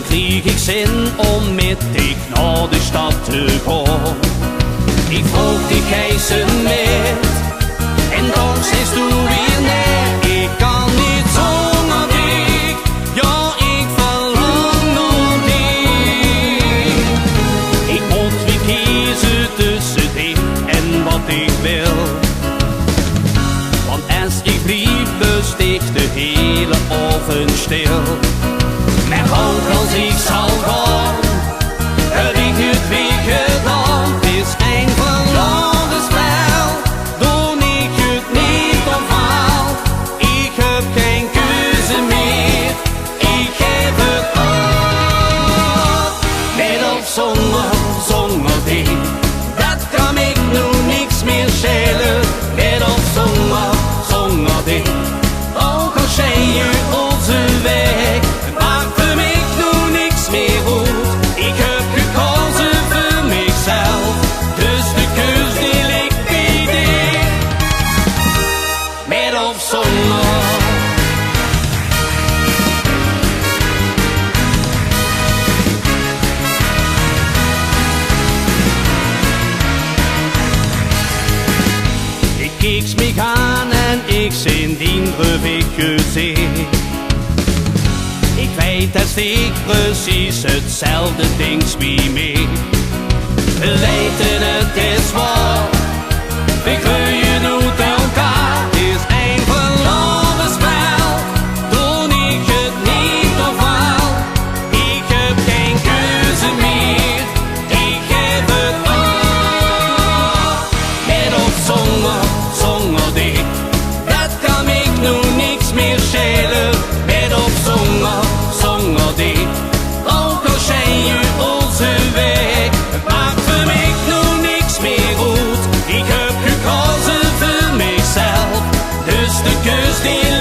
kreeg ik zin om met dik naar de stad te gaan. Ik vroeg die keizer met en dan zegt u weer nee. Ik kan niet zonder dik, ja ik verlang naar dik. Ik moet weer kiezen tussen dik en wat ik wil. Want als ik blijf besteekt de hele oven stil. Maar ook als ik zal gaan, heb ik het weer gedaan. Het is een verloren spel, toen ik het niet omhaal. Ik heb geen keuze meer, ik heb het al. Met of zonder dik, dat kan ik nu niks meer schelen. Met of zonder dik, ook al zijn je onze weg. Ik keek me aan en ik sindsdien heb ik gezien. Ik weet dat ik precies hetzelfde ding wie mij. We weten het is waar, we groeien uit elkaar. Het is een verloren spel, toen ik het niet omhaal. Ik heb geen keuze meer, ik heb het al. Met of zonder dik, dat kan ik nu niks meer schelen. Met of zonder dik, ook al zijn je onze weg. Het maakt voor mij nu niks meer goed. Ik heb gekozen voor mezelf, dus de keus die